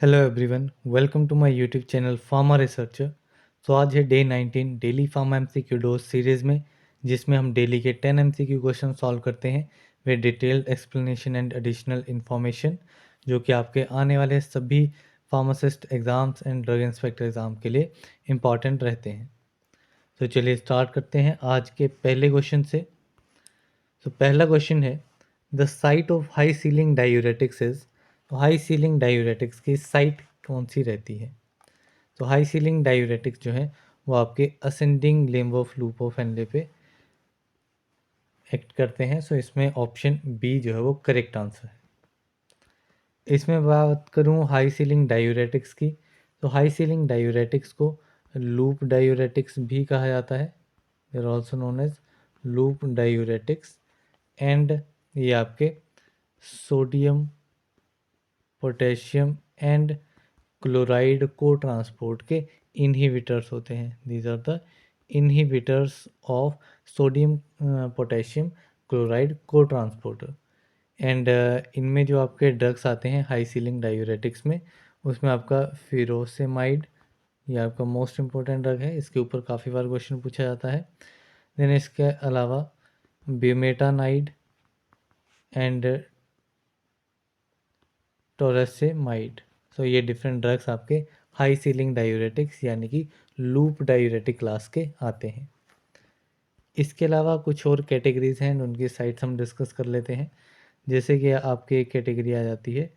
Hello everyone, welcome to my YouTube channel pharma researcher. तो आज है day 19 daily pharma MCQ dose series में, जिसमें हम डेली के 10 एमसीक्यू क्वेश्चन सॉल्व करते हैं वे detailed explanation and additional information, जो कि आपके आने वाले सभी pharmacist exams and drug inspector exam के लिए इम्पॉर्टेंट रहते हैं। तो चलिए स्टार्ट करते हैं आज के पहले क्वेश्चन से। तो पहला क्वेश्चन है, the site of high ceiling diuretics is. तो हाई सीलिंग डायूरेटिक्स की साइट कौन सी रहती है? तो हाई सीलिंग डायूरेटिक्स जो है वो आपके ascending limb of loop of Henle पे एक्ट करते हैं। सो इसमें ऑप्शन बी जो है वो करेक्ट आंसर है। इसमें बात करूँ हाई सीलिंग डायूरेटिक्स की, तो हाई सीलिंग डायूरेटिक्स को लूप डायूरेटिक्स भी कहा जाता है। They are also known as loop diuretics. And ये आपके sodium, potassium and chloride co transport के इनहिबिटर्स होते हैं। These are the inhibitors of sodium potassium chloride co transporter. एंड इनमें जो आपके ड्रग्स आते हैं हाई सीलिंग डायूरेटिक्स में, उसमें आपका फिरोसेमाइड, ये आपका मोस्ट इम्पोर्टेंट ड्रग है, इसके ऊपर काफ़ी बार क्वेश्चन पूछा जाता है। देन इसके अलावा ब्यूमेटानाइड एंड टोरेसेमाइड। सो ये डिफरेंट ड्रग्स आपके हाई सीलिंग डायूरेटिक्स यानी कि लूप डायूरेटिक क्लास के आते हैं। इसके अलावा कुछ और कैटेगरीज हैं, उनकी साइट्स हम डिस्कस कर लेते हैं। जैसे कि आपकी एक कैटेगरी आ जाती है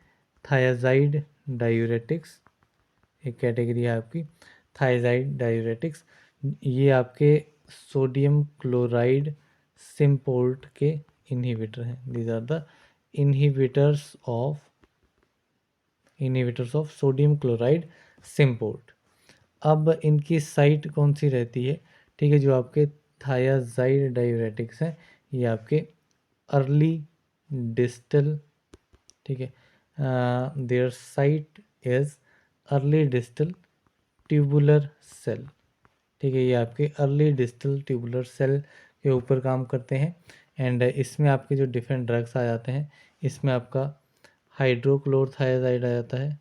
थायाजाइड डायूरेटिक्स। एक कैटेगरी है आपकी थायाजाइड डायूरेटिक्स। ये आपके सोडियम क्लोराइड सिम्पोर्ट के इनहिबिटर हैं। These are the inhibitors of sodium chloride symport. अब इनकी साइट कौन सी रहती है? ठीक है, जो आपके थायाजाइड डायूरेटिक्स हैं ये आपके अर्ली डिस्टल, ठीक है, their site is early distal tubular cell. ठीक है, ये आपके अर्ली डिस्टल ट्यूबुलर सेल के ऊपर काम करते हैं। एंड इसमें आपके जो डिफरेंट ड्रग्स आ जाते हैं, इसमें आपका हाइड्रोक्लोरथायाजाइड आ जाता है,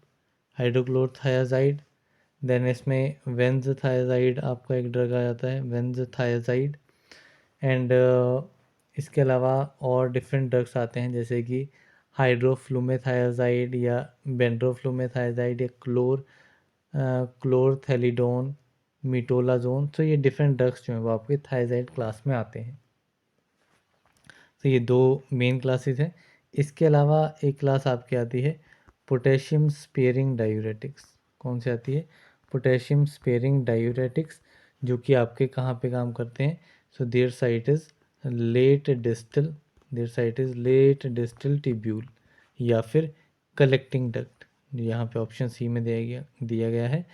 हाइड्रोक्लोरथायाजाइड। देन इसमें वेंज़थायाजाइड आपका एक ड्रग आ जाता है, वेंज़थायाजाइड। एंड इसके अलावा और डिफरेंट ड्रग्स आते हैं, जैसे कि हाइड्रोफ्लूमेथायाजाइड या बेंड्रोफ्लूमेथायाजाइड या क्लोरथेलिडोन, मीटोलाजोन। तो ये डिफरेंट ड्रग्स जो हैं वो आपके थायजाइड क्लास में आते हैं। तो ये दो मेन क्लासेस हैं। इसके अलावा एक क्लास आपकी आती है पोटेशियम स्पेयरिंग डायूरेटिक्स। कौन सी आती है? पोटेशियम स्पेयरिंग डायूरेटिक्स, जो कि आपके कहाँ पे काम करते हैं? So their site is late distal, their site is late distal tubule या फिर कलेक्टिंग डक्ट। यहाँ पे ऑप्शन सी में दिया गया है।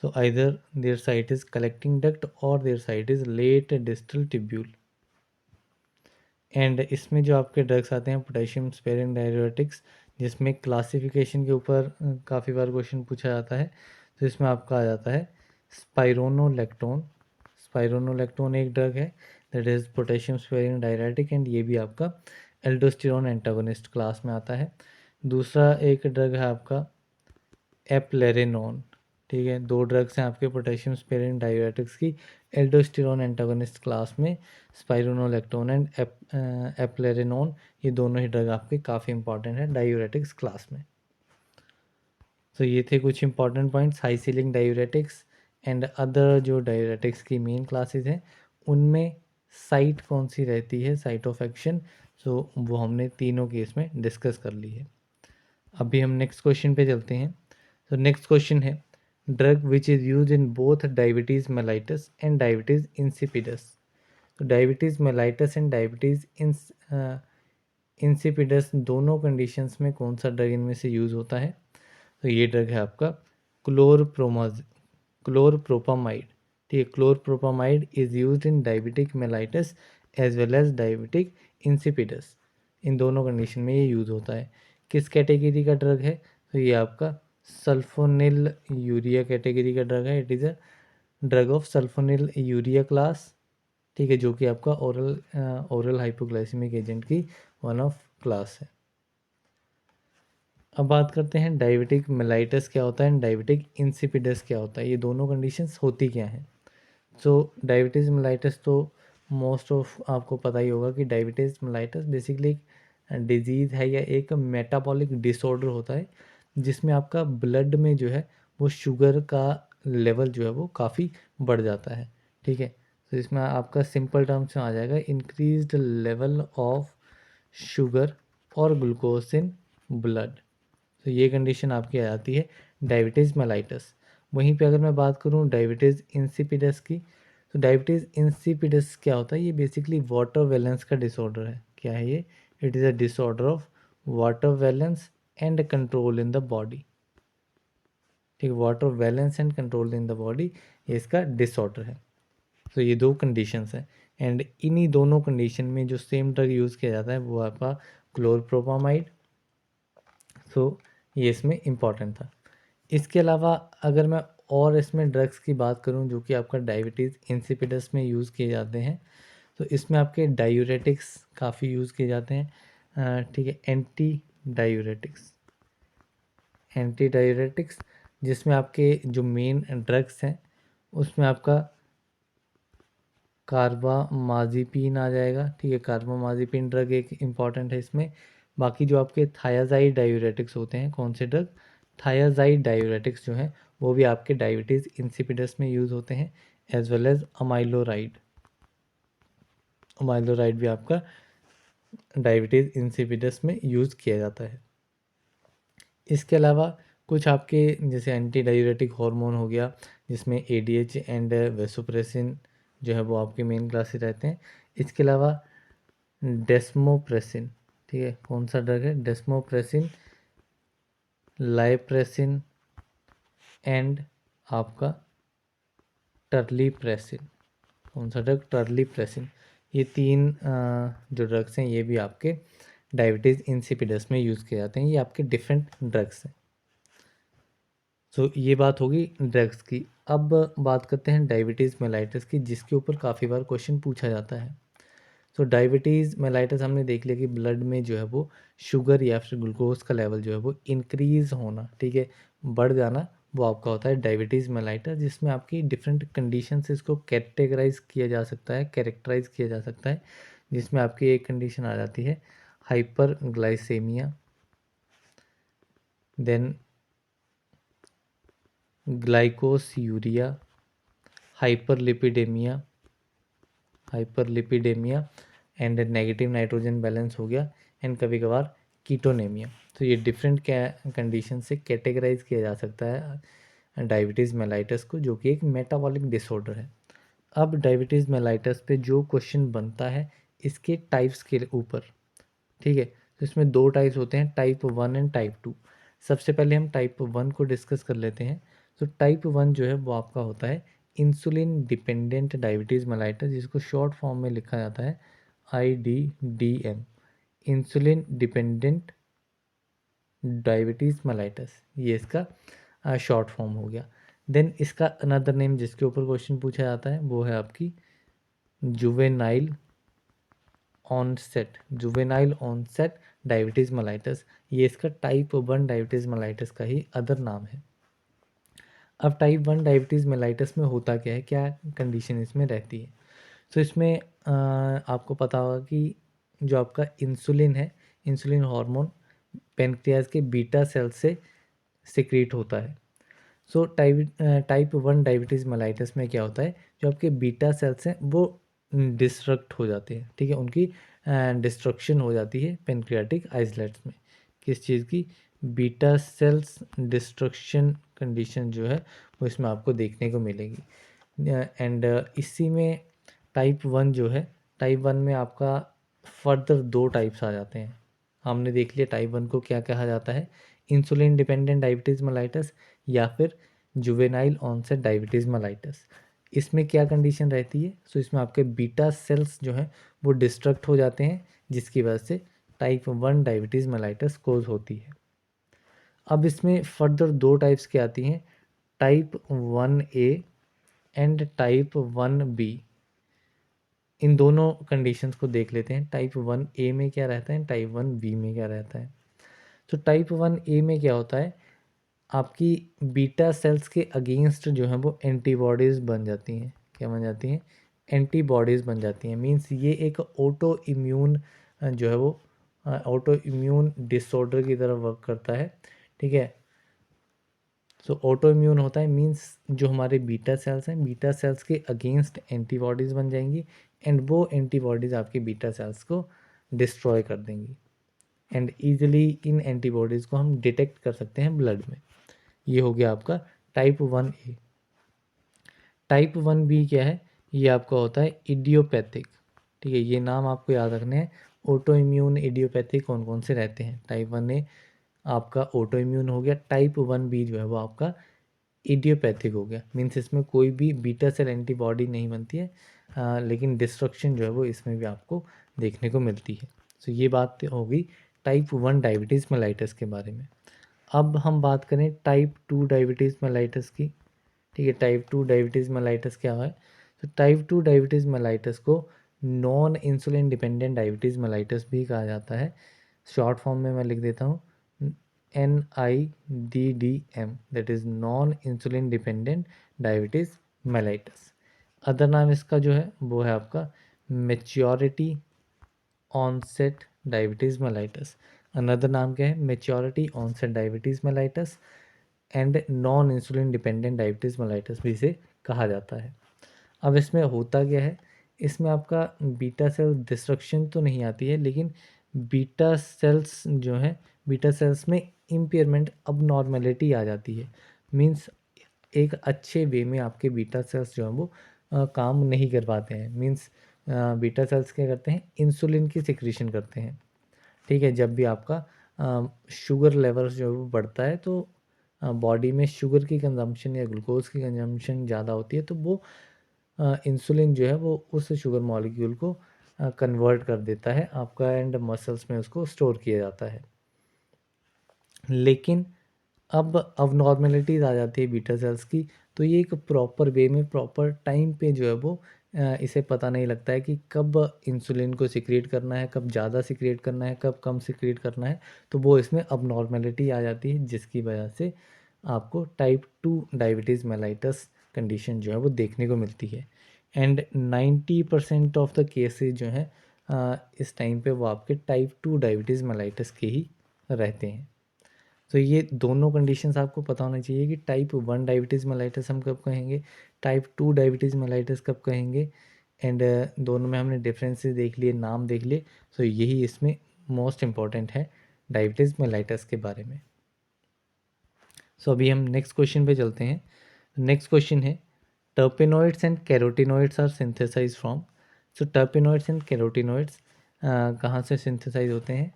So either their site is collecting duct और their site is late distal tubule. And इसमें जो आपके ड्रग्स आते हैं पोटेशियम स्पेयरिंग डायूरेटिक्स, जिसमें क्लासिफिकेशन के ऊपर काफ़ी बार क्वेश्चन पूछा जाता है। तो इसमें आपका आ जाता है स्पाइरोनोलेक्टोन। स्पाइरोनोलेक्टोन एक ड्रग है that is potassium sparing diuretic, and ये भी आपका एल्डोस्टेरोन एंटागोनिस्ट क्लास में आता है। दूसरा एक ड्रग है आपका एप्लेरेनोन। ठीक है, दो ड्रग्स हैं आपके पोटेशियम स्पेयरिंग डायूरेटिक्स की एल्डोस्टेरोन एंटागोनिस्ट क्लास में, स्पाइरोनोलेक्टोन एंड एप्लेरेनोन। ये दोनों ही ड्रग आपके काफ़ी इंपॉर्टेंट है डायूरेटिक्स क्लास में। तो ये थे कुछ important points high ceiling diuretics and other जो डायूरेटिक्स की मेन क्लासेस हैं, उनमें साइट कौन सी रहती है, साइट ऑफ एक्शन। सो वो हमने तीनों केस में डिस्कस कर ली है। अभी हम नेक्स्ट क्वेश्चन पे चलते हैं। तो नेक्स्ट क्वेश्चन है, drug which is use in both diabetes mellitus and diabetes insipidus. तो diabetes mellitus and diabetes insipidus दोनों कंडीशंस में कौन सा ड्रग इनमें से यूज़ होता है? तो ये ड्रग है आपका क्लोरप्रोपामाइड। ठीक है, chlorpropamide is use in diabetic mellitus as well as diabetic insipidus. इन दोनों कंडीशन में ये यूज़ होता है। किस कैटेगरी का ड्रग है? तो ये आपका सल्फोनिल यूरिया कैटेगरी का ड्रग है। It is a drug of sulphonyl urea class. ठीक है, जो कि आपका ओरल हाइपोग्लाइसेमिक एजेंट की वन ऑफ क्लास है। अब बात करते हैं डायबिटिक मेलाइटस क्या होता है, डायबिटिक इंसिपिडस क्या होता है, ये दोनों कंडीशंस होती क्या हैं। सो डायबिटीज़ मेलाइटस तो मोस्ट ऑफ आपको पता ही होगा कि डायबिटीज़ मेलाइटस बेसिकली एक डिजीज़ है या एक मेटाबॉलिक डिसऑर्डर होता है जिसमें आपका ब्लड में जो है वो शुगर का लेवल जो है वो काफ़ी बढ़ जाता है। ठीक है, तो इसमें आपका सिंपल टर्म्स में आ जाएगा इंक्रीज्ड लेवल ऑफ शुगर और ग्लूकोज इन ब्लड। तो ये कंडीशन आपकी आ जाती है डायबिटीज़ मेलाइटस। वहीं पे अगर मैं बात करूँ डायबिटीज़ इंसिपिडस की, तो डायबिटीज़ इंसिपिडस क्या होता है, ये बेसिकली वाटर बैलेंस का डिसऑर्डर है। क्या है ये? It is a disorder of water balance and control in the body. ठीक है, water balance and control in the body ये इसका डिसऑर्डर है। तो ये दो कंडीशंस हैं, एंड इन्हीं दोनों कंडीशन में जो सेम ड्रग यूज़ किया जाता है वो आपका क्लोरप्रोपामाइड। सो ये इसमें इम्पॉर्टेंट था। इसके अलावा अगर मैं और इसमें ड्रग्स की बात करूं जो कि आपका डायबिटीज़ इंसिपिडस में यूज़ किए जाते हैं, तो इसमें आपके डायूरेटिक्स काफ़ी यूज़ किए जाते हैं। ठीक है, एंटी डायूरेटिक्स जिसमें आपके जो मेन ड्रग्स हैं उसमें आपका कार्बामाज़ेपिन आ जाएगा। ठीक है, कार्बामाज़ेपिन ड्रग एक इम्पॉर्टेंट है इसमें। बाकी जो आपके थायाज़ाइड डायूरेटिक्स होते हैं, कौन से ड्रग? थायाज़ाइड डायूरेटिक्स जो हैं वो भी आपके डायबिटीज़ इंसिपिडस में यूज़ होते हैं, as well as amiloride. Amiloride भी आपका डायबिटीज़ इंसिपिडस में यूज़ किया जाता है। इसके अलावा कुछ आपके जैसे एंटी डायूरेटिक हार्मोन हो गया जिसमें एडीएच एंड वेसोप्रेसिन जो है वो आपके मेन क्लासेस रहते हैं। इसके अलावा डेस्मोप्रेसिन, ठीक है, कौन सा ड्रग है? डेस्मोप्रेसिन, लाइप्रेसिन एंड आपका टर्लीप्रेसिन। कौन सा ड्रग? टर्लीप्रेसिन। ये तीन जो ड्रग्स हैं ये भी आपके डायबिटीज़ इंसिपिडस में यूज़ किए जाते हैं। ये आपके डिफरेंट ड्रग्स हैं। सो ये बात होगी ड्रग्स की। अब बात करते हैं डायबिटीज़ मेलाइटस की, जिसके ऊपर काफ़ी बार क्वेश्चन पूछा जाता है। सो डायबिटीज़ मेलाइटस हमने देख लिया कि ब्लड में जो है वो शुगर या फिर ग्लूकोज का लेवल जो है वो इंक्रीज़ होना, ठीक है, बढ़ जाना, वो आपका होता है डायबिटीज़ मेलाइटस, जिसमें आपकी डिफरेंट कंडीशन से इसको कैटेगराइज किया जा सकता है, कैरेक्टराइज किया जा सकता है। जिसमें आपकी एक कंडीशन आ जाती है hyperglycaemia, then glycosuria, hyperlipidaemia, and negative nitrogen balance हो गया, एंड कभी कभार कीटोनेमिया। तो ये डिफरेंट कंडीशन से कैटेगराइज किया जा सकता है डायबिटीज़ मेलाइटस को, जो कि एक मेटाबॉलिक डिसऑर्डर है। अब डायबिटीज़ मेलाइटस पे जो क्वेश्चन बनता है इसके टाइप्स के ऊपर, ठीक है, तो इसमें दो टाइप्स होते हैं, टाइप 1 एंड टाइप 2। सबसे पहले हम टाइप 1 को डिस्कस कर लेते हैं। तो टाइप 1 जो है वो आपका होता है इंसुलिन डिपेंडेंट डायबिटीज़ मेलाइटस, जिसको शॉर्ट फॉर्म में लिखा जाता है IDDM, insulin dependent diabetes mellitus, ये इसका शॉर्ट फॉर्म हो गया। देन इसका अनदर नेम जिसके ऊपर क्वेश्चन पूछा जाता है वो है आपकी जुवेनाइल ऑनसेट डायबिटीज़ मेलाइटस, ये इसका टाइप 1 डायबिटीज़ मेलाइटस का ही अदर नाम है। अब टाइप 1 डायबिटीज़ मेलाइटस में होता क्या है, क्या कंडीशन इसमें रहती है? तो इसमें आपको पता होगा कि जो आपका इंसुलिन है, इंसुलिन हार्मोन पेनक्रियाज के बीटा सेल से सिक्रीट होता है। सो टाइप 1 डायबिटीज़ मेलाइटस में क्या होता है, जो आपके बीटा सेल्स हैं वो डिस्ट्रक्ट हो जाते हैं, ठीक है, उनकी डिस्ट्रक्शन हो जाती है पेनक्रियाटिक आइसलेट्स में। किस चीज़ की? बीटा सेल्स डिस्ट्रक्शन कंडीशन जो है वो इसमें आपको देखने को मिलेगी। एंड इसी में टाइप 1 जो है, टाइप 1 में आपका फर्दर दो टाइप्स आ जाते हैं। हमने देख लिया टाइप 1 को क्या कहा जाता है, इंसुलिन डिपेंडेंट डायबिटीज़ मेलाइटस या फिर जुवेनाइल ऑनसेट डायबिटीज़ मेलाइटस। इसमें क्या कंडीशन रहती है? सो इसमें आपके बीटा सेल्स जो हैं वो डिस्ट्रक्ट हो जाते हैं, जिसकी वजह से टाइप 1 डायबिटीज़ मेलाइटस कोज होती है। अब इसमें फर्दर दो टाइप्स की आती हैं, type 1A and type 1B। इन दोनों कंडीशंस को देख लेते हैं, टाइप 1A में क्या रहता है, टाइप 1B में क्या रहता है। तो टाइप 1A में क्या होता है, आपकी बीटा सेल्स के अगेंस्ट जो है वो एंटीबॉडीज़ बन जाती हैं। क्या बन जाती हैं? एंटीबॉडीज़ बन जाती हैं। मीन्स ये एक ऑटो इम्यून जो है वो ऑटो इम्यून डिसऑर्डर की तरह वर्क करता है। ठीक है, सो ऑटो इम्यून होता है मीन्स जो हमारे बीटा सेल्स हैं, बीटा सेल्स के अगेंस्ट एंटीबॉडीज़ बन जाएंगी एंड वो एंटीबॉडीज़ आपके बीटा सेल्स को डिस्ट्रॉय कर देंगी एंड ईजिली इन एंटीबॉडीज़ को हम डिटेक्ट कर सकते हैं ब्लड में। ये हो गया आपका टाइप 1A। टाइप 1B क्या है? ये आपका होता है इडियोपैथिक। ठीक है, ये नाम आपको याद रखने हैं। ऑटो इम्यून, इडियोपैथिक कौन कौन से रहते हैं? टाइप 1A आपका ऑटो इम्यून हो गया, टाइप 1B जो है वो आपका इडियोपैथिक हो गया। मीन्स इसमें कोई भी बीटा सेल एंटीबॉडी नहीं बनती है, लेकिन डिस्ट्रक्शन जो है वो इसमें भी आपको देखने को मिलती है। तो ये बात हो गई टाइप 1 डायबिटीज़ मेलाइटस के बारे में। अब हम बात करें टाइप 2 डायबिटीज़ मेलाइटस की। ठीक है, टाइप 2 डायबिटीज़ मेलाइटस क्या है? तो टाइप 2 डायबिटीज़ मेलाइटस को non insulin dependent diabetes mellitus भी कहा जाता है। शॉर्ट फॉर्म में मैं लिख देता हूँ NIDDM, that is non insulin dependent diabetes mellitus. Other नाम इसका जो है वो है आपका maturity onset diabetes mellitus. Another नाम क्या है? Maturity onset diabetes mellitus and non insulin dependent diabetes mellitus भी इसे कहा जाता है। अब इसमें होता क्या है? इसमें आपका बीटा सेल डिस्ट्रक्शन तो नहीं आती है, लेकिन बीटा सेल्स जो है, बीटा सेल्स में इम्पेयरमेंट, अब नॉर्मेलिटी आ जाती है। मीन्स एक अच्छे वे में आपके बीटा सेल्स जो हैं वो काम नहीं कर पाते हैं। मीन्स बीटा सेल्स क्या करते हैं? इंसुलिन की सिक्रीशन करते हैं। ठीक है, जब भी आपका शुगर लेवल्स जो है वो बढ़ता है तो बॉडी में शुगर की कंजम्पशन या ग्लूकोज की कंजम्पशन ज़्यादा होती है, तो वो इंसुलिन जो है वो उस शुगर मॉलिक्यूल को कन्वर्ट कर देता है आपका एंड मसल्स में उसको स्टोर किया जाता है। लेकिन अब नॉर्मेलिटीज़ आ जाती है बीटा सेल्स की, तो ये एक प्रॉपर वे में प्रॉपर टाइम पे जो है वो इसे पता नहीं लगता है कि कब इंसुलिन को सिक्रिएट करना है, कब ज़्यादा सिक्रिएट करना है, कब कम सिक्रिएट करना है। तो वो इसमें अब नॉर्मेलिटी आ जाती है, जिसकी वजह से आपको टाइप 2 डायबिटीज़ मेलाइटस कंडीशन जो है वो देखने को मिलती है। एंड 90% ऑफ द केसेस जो हैं इस टाइम पे वो आपके टाइप 2 डायबिटीज़ मेलाइटस के ही रहते हैं। तो ये दोनों कंडीशंस आपको पता होना चाहिए कि टाइप 1 डायबिटीज़ मेलाइटस हम कब कहेंगे, टाइप 2 डायबिटीज़ मेलाइटस कब कहेंगे। एंड दोनों में हमने डिफरेंसेस देख लिए, नाम देख लिए। तो यही इसमें मोस्ट इम्पॉर्टेंट है डायबिटीज़ मेलाइटस के बारे में। सो अभी हम नेक्स्ट क्वेश्चन पे चलते हैं। नेक्स्ट क्वेश्चन है terpenoids and carotenoids are synthesize from. So terpenoids and carotenoids कहाँ से सिंथेसाइज होते हैं?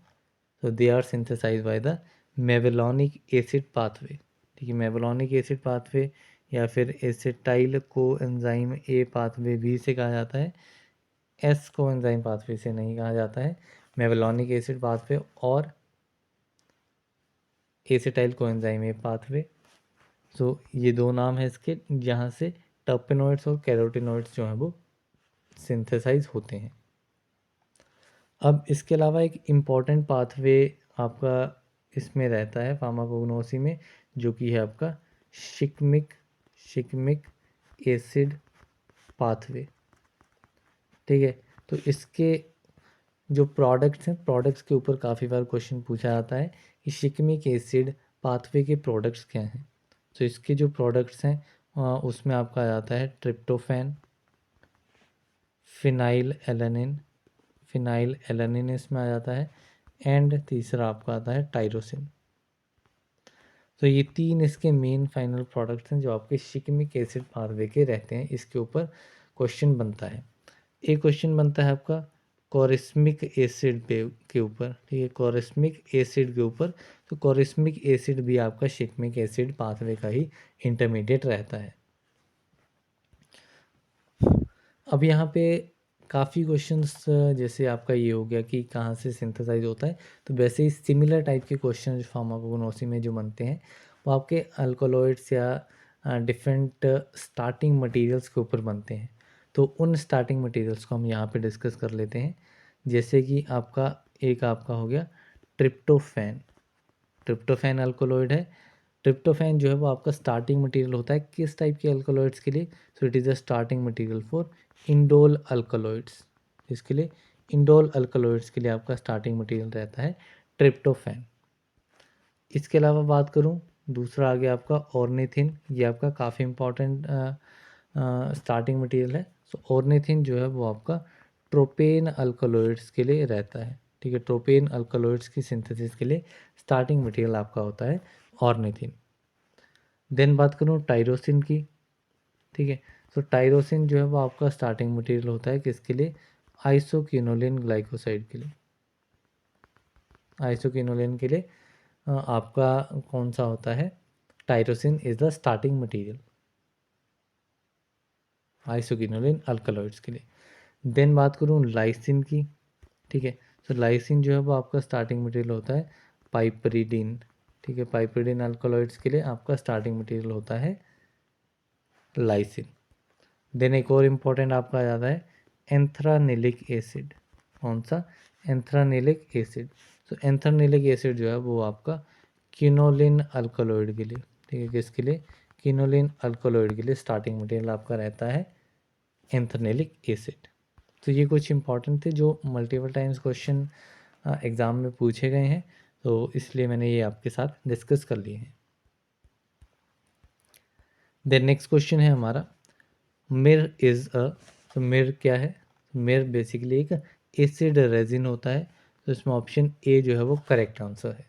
तो they are synthesize by the mevalonic acid pathway. ठीक है, मेवेलॉनिक एसिड पाथवे या फिर acetyl coenzyme A pathway भी से कहा जाता है। एस को एंजाइम पाथवे से नहीं कहा जाता है। मेवेलॉनिक एसिड पाथवे और acetyl coenzyme A pathway. So ये दो नाम है इसके, जहाँ से टर्पेनोइड्स और कैरोटिनोइड्स जो हैं वो सिंथेसाइज होते हैं। अब इसके अलावा एक इम्पॉर्टेंट पाथवे आपका इसमें रहता है फार्माकोग्नोसी में, जो कि है आपका शिकमिक एसिड पाथवे। ठीक है, तो इसके जो प्रोडक्ट्स हैं, प्रोडक्ट्स के ऊपर काफ़ी बार क्वेश्चन पूछा जाता है कि शिकमिक एसिड पाथवे के प्रोडक्ट्स क्या हैं। तो इसके जो प्रोडक्ट्स हैं उसमें आपका आ जाता है ट्रिप्टोफैन, फिनाइल एलानिन इसमें आ जाता है एंड तीसरा आपका आता है टाइरोसिन। तो ये तीन इसके मेन फाइनल प्रोडक्ट्स हैं जो आपके शिकमिक एसिड पाथवे के रहते हैं। इसके ऊपर क्वेश्चन बनता है। एक क्वेश्चन बनता है आपका कॉरिस्मिक एसिड पे के ऊपर। ठीक है, कॉरिस्मिक एसिड के ऊपर। तो कॉरिस्मिक एसिड भी आपका शिकमिक एसिड पाथवे का ही इंटरमीडिएट रहता है। अब यहाँ पे काफ़ी क्वेश्चंस जैसे आपका ये हो गया कि कहाँ से सिंथेसाइज होता है, तो वैसे ही सिमिलर टाइप के क्वेश्चन फार्माकोग्नोसी में जो बनते हैं वो आपके अल्कोलॉइड्स या डिफरेंट स्टार्टिंग मटेरियल्स के ऊपर बनते हैं। तो उन स्टार्टिंग मटेरियल्स को हम यहाँ पे डिस्कस कर लेते हैं। जैसे कि आपका एक आपका हो गया ट्रिप्टोफैन। ट्रिप्टोफैन अल्कोलॉइड है। ट्रिप्टोफैन जो है वो आपका स्टार्टिंग मटेरियल होता है किस टाइप के अल्कोलॉइड्स के लिए? So it is a starting material for indole alkaloids. इसके लिए इंडोल अल्कोलॉइड्स के लिए आपका स्टार्टिंग मटेरियल रहता है ट्रिप्टोफैन। इसके अलावा बात करूं, दूसरा आ गया आपका ऑर्निथिन। ये आपका काफ़ी इंपॉर्टेंट स्टार्टिंग मटेरियल है। सो ऑर्निथिन जो है वो आपका ट्रोपेन अल्कोलॉइड्स के लिए रहता है। ठीक है, ट्रोपेन अल्कोलॉइड्स की सिंथेसिस के लिए स्टार्टिंग मटेरियल आपका होता है ऑर्निथिन। देन बात करूँ टायरोसिन की। ठीक है, तो टायरोसिन जो है वो आपका स्टार्टिंग मटेरियल होता है किसके लिए? आइसोक्विनोलिन ग्लाइकोसाइड के लिए। आइसोक्विनोलिन के लिए आपका कौन सा होता है? Tyrosine is the starting material isoquinoline alkaloids के लिए। देन बात करूँ लाइसिन की। ठीक है, तो लाइसिन जो है वो आपका स्टार्टिंग मटेरियल होता है पाइपरिडीन। ठीक है, पाइपरिडीन अल्कलॉइड्स के लिए आपका स्टार्टिंग मटेरियल होता है लाइसिन। देन एक और इम्पॉर्टेंट आपका आ जाता है एंथ्रानिलिक एसिड। कौन सा? Anthranilic acid. तो एंथ्रानिलिक एसिड जो है वो आपका क्विनोलिन अल्कलॉइड के लिए। ठीक है, किसके लिए? क्विनोलिन अल्कलॉइड के लिए स्टार्टिंग मटेरियल आपका रहता है एंथ्रानिलिक एसिड। तो ये कुछ इंपॉर्टेंट थे जो मल्टीपल टाइम्स क्वेश्चन एग्ज़ाम में पूछे गए हैं, तो इसलिए मैंने ये आपके साथ डिस्कस कर लिए हैं। देन नेक्स्ट क्वेश्चन है हमारा, मिर इज़ अ। तो मिर क्या है? मिर बेसिकली एक एसिड रेजिन होता है। तो इसमें ऑप्शन ए जो है वो करेक्ट आंसर है।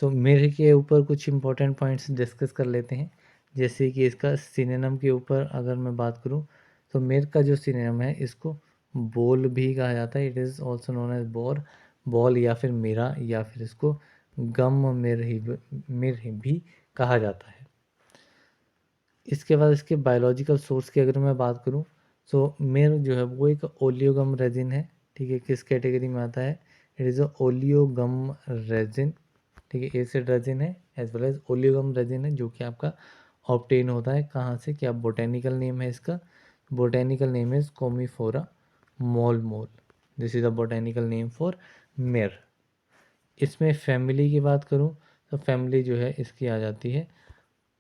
सो मिर के ऊपर कुछ इंपॉर्टेंट पॉइंट्स डिस्कस कर लेते हैं। जैसे कि इसका सिनोनिम के ऊपर अगर मैं बात करूं, तो मिर का जो सिनोनिम है इसको बोल भी कहा जाता है। It is also known as ball या फिर मीरा, या फिर इसको गम मिर ही भी कहा जाता है। इसके बाद इसके बायोलॉजिकल सोर्स की अगर मैं बात करूं, तो मिर जो है वो एक ओलियोगम रेजिन है। ठीक है, किस कैटेगरी में आता है? It is a oleo gum resin. ठीक है, एसिड रेजिन है as well as oleo gum resin है, जो कि आपका ऑब्टेन होता है कहाँ से? क्या बोटेनिकल नेम है इसका? Botanical name is Commiphora mol. This is a botanical name for myrrh. इसमें फैमिली की बात करूं, तो फैमिली जो है इसकी आ जाती है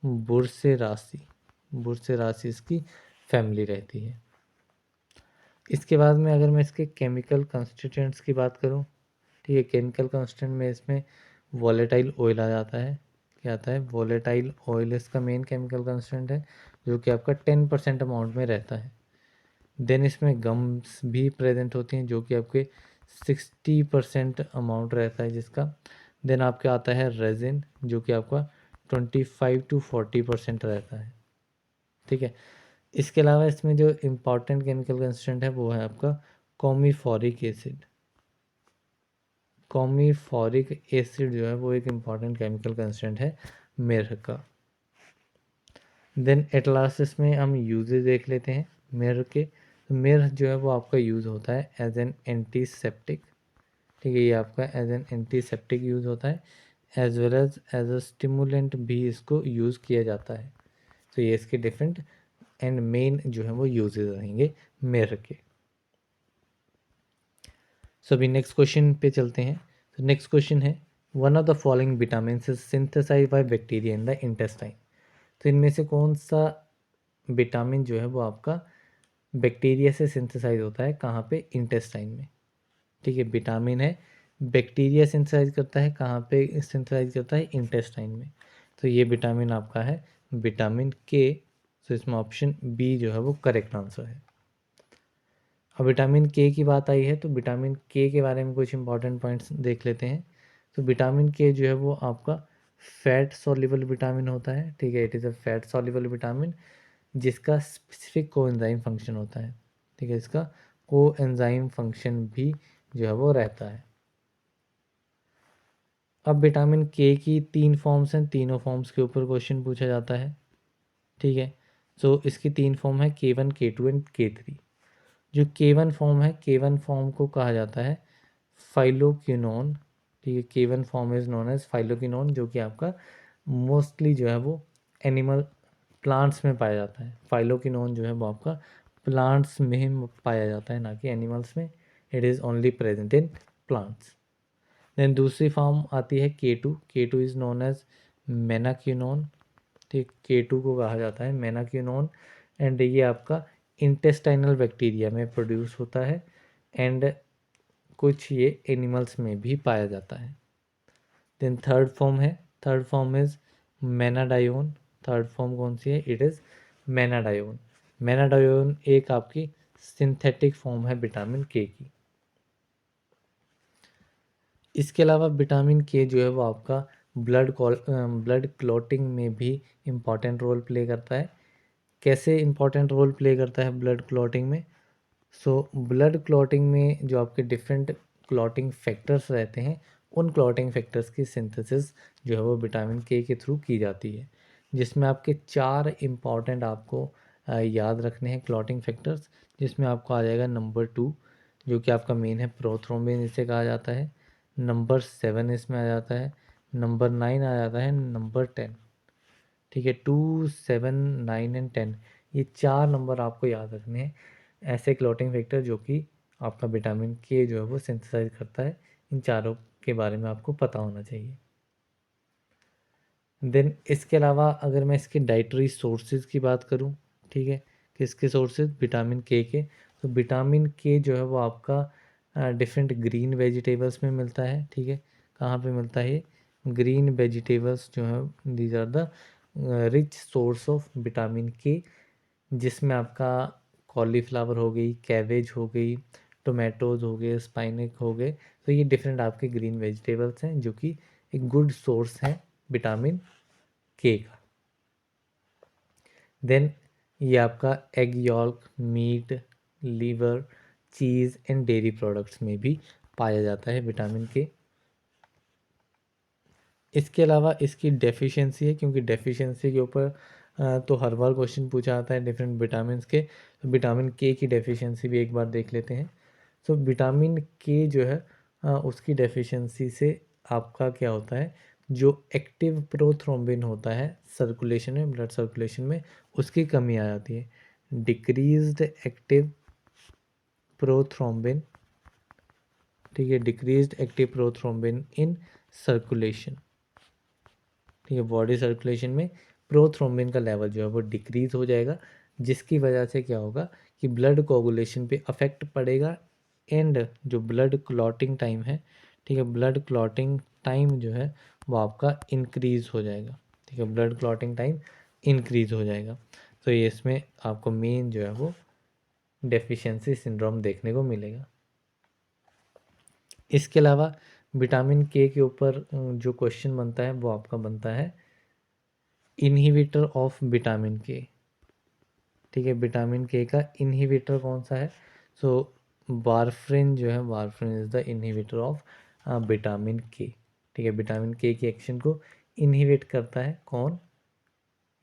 बुरसेरासी। बुरसेरासी इसकी फैमिली रहती है। इसके बाद में अगर मैं इसके केमिकल कंस्टिट्यूएंट्स की बात करूं, ठीक है, केमिकल कंस्टिट्यूएंट में इसमें वॉलेटाइल ऑयल आ जाता है। क्या आता है? वॉलेटाइल ऑयल इसका मेन केमिकल कंस्टिट्यूएंट है, जो कि आपका 10% अमाउंट में रहता है। देन इसमें गम्स भी प्रेजेंट होती हैं, जो कि आपके 60% अमाउंट रहता है जिसका। देन आपके आता है रेजिन, जो कि आपका 25 to 40% रहता है। ठीक है, इसके अलावा इसमें जो इम्पॉर्टेंट केमिकल कंस्टिट्यूएंट है वो है आपका कॉमीफोरिक एसिड। कॉमीफोरिक एसिड जो है वो एक इम्पॉर्टेंट केमिकल कंस्टिट्यूएंट है मिर का। देन एट लास्ट इसमें हम यूजेस देख लेते हैं मिर के। तो मिर जो है वो आपका यूज़ होता है एज एन एंटीसेप्टिक। ठीक है, ये आपका एज एन एंटीसेप्टिक यूज़ होता है, as well as a stimulant भी इसको यूज़ किया जाता है। तो ये इसके डिफरेंट एंड मेन जो है वो यूजेस रहेंगे मिर के। सो अभी नेक्स्ट क्वेश्चन पे चलते हैं। तो नेक्स्ट क्वेश्चन है, one of the following vitamin is synthesized by bacteria in the intestine. तो इनमें से कौन सा विटामिन जो है वो आपका बैक्टीरिया से सिंथेसाइज होता है? कहाँ पे? इंटेस्टाइन में। ठीक है, विटामिन है, बैक्टीरिया सिंथेसाइज करता है कहाँ पे? सिंथेसाइज करता है इंटेस्टाइन में। तो ये विटामिन आपका है विटामिन के। तो इसमें ऑप्शन बी जो है वो करेक्ट आंसर है। अब विटामिन के की बात आई है, तो विटामिन के बारे में कुछ इंपॉर्टेंट पॉइंट्स देख लेते हैं। तो विटामिन के जो है वो आपका फैट सॉल्युबल विटामिन होता है। ठीक है, it is a fat soluble vitamin जिसका स्पेसिफिक कोएंजाइम फंक्शन होता है। ठीक है, इसका कोएंजाइम फंक्शन भी जो है वो रहता है। अब विटामिन के की 3 फॉर्म्स हैं, तीनों फॉर्म्स के ऊपर क्वेश्चन पूछा जाता है। ठीक है, तो इसकी 3 फॉर्म है K1, K2 एंड K3। जो K1 फॉर्म है, K1 फॉर्म को कहा जाता है फाइलोक्विनोन। ठीक है, K1 form is known as phylloquinone, जो कि आपका मोस्टली जो है वो एनिमल प्लांट्स में पाया जाता है। फाइलोक्विनोन जो है वो आपका प्लांट्स में पाया जाता है, ना कि एनिमल्स में। It is only present in plants. Then दूसरी फॉर्म आती है K2, K2 is known as मेनाक्यूनोन, ठीक, K2 को कहा जाता है मेनाक्यूनोन, एंड ये आपका इंटेस्टाइनल बैक्टीरिया में प्रोड्यूस होता है, एंड कुछ ये एनिमल्स में भी पाया जाता है। देन थर्ड फॉर्म है, third form is menadione, third form कौन सी है, इट इज़ मेनाडायोन। मेनाडायोन एक आपकी सिंथेटिक फॉर्म है विटामिन के की। इसके अलावा विटामिन के जो है वो आपका ब्लड क्लॉटिंग में भी इम्पॉर्टेंट रोल प्ले करता है। कैसे इम्पॉर्टेंट रोल प्ले करता है ब्लड क्लॉटिंग में? सो ब्लड क्लॉटिंग में जो आपके डिफरेंट क्लॉटिंग फैक्टर्स रहते हैं, उन क्लॉटिंग फैक्टर्स की सिंथेसिस जो है वो विटामिन के थ्रू की जाती है, जिसमें आपके 4 इम्पॉर्टेंट आपको याद रखने हैं क्लॉटिंग फैक्टर्स, जिसमें आपको आ जाएगा नंबर 2 जो कि आपका मेन है, प्रोथ्रोम्बिन इसे कहा जाता है। नंबर 7 इसमें आ जाता है, नंबर 9 आ जाता है, नंबर 10, ठीक है, 2, 7, 9 एंड 10, ये 4 नंबर आपको याद रखने हैं, ऐसे क्लॉटिंग फैक्टर जो कि आपका विटामिन के जो है वो सिंथेसाइज करता है। इन चारों के बारे में आपको पता होना चाहिए। देन इसके अलावा अगर मैं इसके डाइटरी सोर्सेज की बात करूं, ठीक है, किसके सोर्सेज, विटामिन के, तो विटामिन के जो है वो आपका डिफरेंट ग्रीन वेजिटेबल्स में मिलता है, ठीक है, कहाँ पे मिलता है, ग्रीन वेजिटेबल्स जो है these are the rich source of vitamin K, जिसमें आपका कॉलीफ्लावर हो गई, कैबेज हो गई, टोमेटोज़ हो गए, स्पाइनक हो गए, तो ये डिफरेंट आपके ग्रीन वेजिटेबल्स हैं जो कि एक गुड सोर्स है विटामिन के का। देन ये आपका egg yolk, meat, liver, cheese and dairy products में भी पाया जाता है विटामिन के। इसके अलावा इसकी डेफिशिएंसी है, क्योंकि डेफिशिएंसी के ऊपर तो हर बार क्वेश्चन पूछा आता है डिफरेंट विटामिन के, तो विटामिन के की डेफिशिएंसी भी एक बार देख लेते हैं। तो विटामिन के जो है उसकी डेफिशिएंसी से आपका क्या होता है, जो एक्टिव प्रोथ्रोम्बिन होता है सर्कुलेशन में, ब्लड सर्कुलेशन में, उसकी कमी आ जाती है। डिक्रीज्ड एक्टिव प्रोथ्रोम्बिन, ठीक है, decreased active prothrombin in circulation, ठीक है, बॉडी सर्कुलेशन में प्रोथ्रोम्बिन का लेवल जो है वो डिक्रीज हो जाएगा, जिसकी वजह से क्या होगा कि ब्लड कोगुलेशन पे अफेक्ट पड़ेगा, एंड जो ब्लड क्लॉटिंग टाइम है, ठीक है, ब्लड क्लॉटिंग टाइम जो है वो आपका इंक्रीज हो जाएगा, ठीक है, ब्लड क्लॉटिंग टाइम इंक्रीज हो जाएगा। तो ये इसमें आपको मेन जो है वो डेफिशिएंसी सिंड्रोम देखने को मिलेगा। इसके अलावा विटामिन के ऊपर जो क्वेश्चन बनता है वो आपका बनता है इनहिबिटर ऑफ विटामिन के, ठीक है, विटामिन के का इनहिबिटर कौन सा है, सो वारफ्रिन जो है, warfarin is the inhibitor of vitamin K, ठीक है, विटामिन के की एक्शन को इनहिबिट करता है कौन,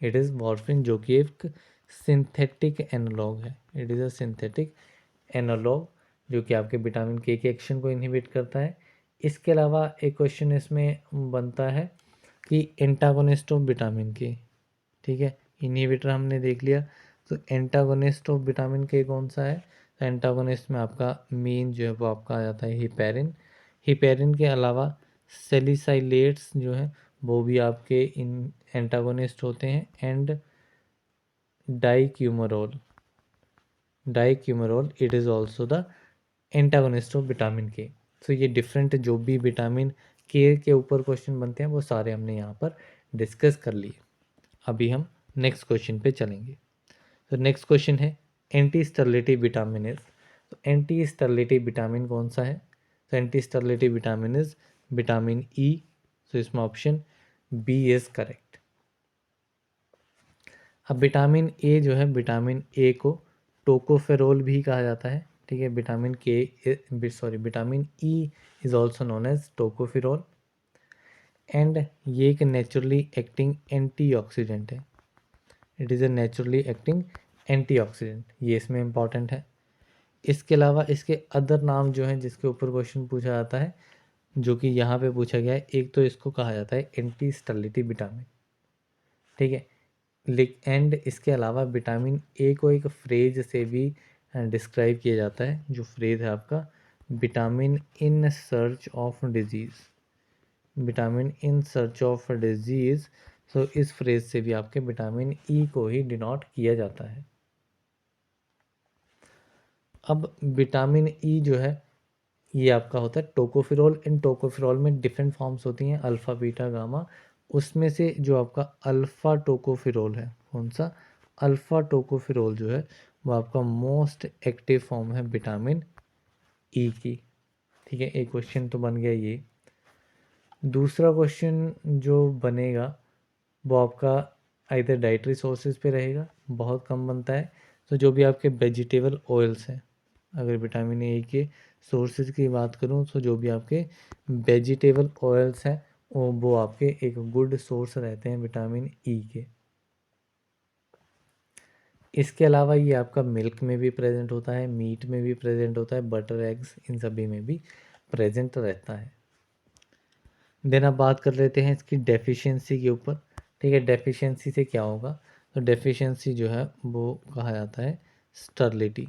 इट इज़ वारफ्रिन, जो कि एक सिंथेटिक एनालॉग है, it is a synthetic analogue जो कि आपके विटामिन के एक्शन को इनहिबिट करता है। इसके अलावा एक क्वेश्चन इसमें बनता है कि एंटागोनिस्ट ऑफ विटामिन के, ठीक है, इनहिबिटर हमने देख लिया, तो एंटागोनिस्ट ऑफ विटामिन के कौन सा है, तो एंटागोनिस्ट में आपका मेन जो है वो आपका आ जाता है हिपेरिन। हिपेरिन के अलावा सेलिसाइलेट्स जो है वो भी आपके इन एंटागोनिस्ट होते हैं, and dicoumarol, dicoumarol it is also the antagonist of vitamin K. So ये डिफरेंट जो भी विटामिन के ऊपर क्वेश्चन बनते हैं वो सारे हमने यहाँ पर डिस्कस कर लिए। अभी हम नेक्स्ट क्वेश्चन पे चलेंगे। तो नेक्स्ट क्वेश्चन है एंटी स्टरलेटिव विटामिन इज, तो एंटी स्टरलेटिव विटामिन कौन सा है, तो anti sterility vitamin is vitamin E, तो इसमें ऑप्शन बी इज करेक्ट। अब विटामिन ए जो है, विटामिन ए को टोकोफेरोल भी कहा जाता है, ठीक है, vitamin K sorry vitamin E is also known as tocopherol, and ये एक नेचुरली एक्टिंग एंटीऑक्सीडेंट है, it is a naturally acting antioxidant, ये इसमें इंपॉर्टेंट है। इसके अलावा इसके अदर नाम जो हैं जिसके ऊपर क्वेश्चन पूछा जाता है, जो कि यहाँ पे पूछा गया है, एक तो इसको कहा जाता है एंटी स्टर्लिटी विटामिन, ठीक है, एंड इसके अलावा विटामिन ए को एक फ्रेज से भी डिस्क्राइब किया जाता है, जो फ्रेज है आपका vitamin in search of disease, vitamin in search of disease. So इस फ्रेज से भी आपके विटामिन ई को ही डिनोट किया जाता है। अब विटामिन ई जो है ये आपका होता है टोकोफिरोल। इन टोकोफिरोल में डिफरेंट फॉर्म्स होती हैं, अल्फ़ा बीटा गामा। उसमें से जो आपका अल्फ़ा टोकोफिरोल है, कौन सा, अल्फ़ा टोकोफिरोल जो है वो आपका मोस्ट एक्टिव फॉर्म है विटामिन ई की। ठीक है, एक क्वेश्चन तो बन गया ये। दूसरा क्वेश्चन जो बनेगा वो आपका आइदर डाइटरी सोर्सेज पे रहेगा, बहुत कम बनता है। तो जो भी आपके वेजिटेबल ऑयल्स हैं, अगर विटामिन ए के सोर्सेज की बात करूं तो जो भी आपके वेजिटेबल ऑयल्स हैं वो आपके एक गुड सोर्स रहते हैं विटामिन ई के। इसके अलावा ये आपका मिल्क में भी प्रेजेंट होता है, मीट में भी प्रेजेंट होता है, बटर, एग्स, इन सभी में भी प्रेजेंट रहता है। देन अब बात कर लेते हैं इसकी डेफिशिएंसी के ऊपर। ठीक है, डेफिशिएंसी से क्या होगा, तो डेफिशिएंसी जो है वो कहा जाता है स्टर्लिटी।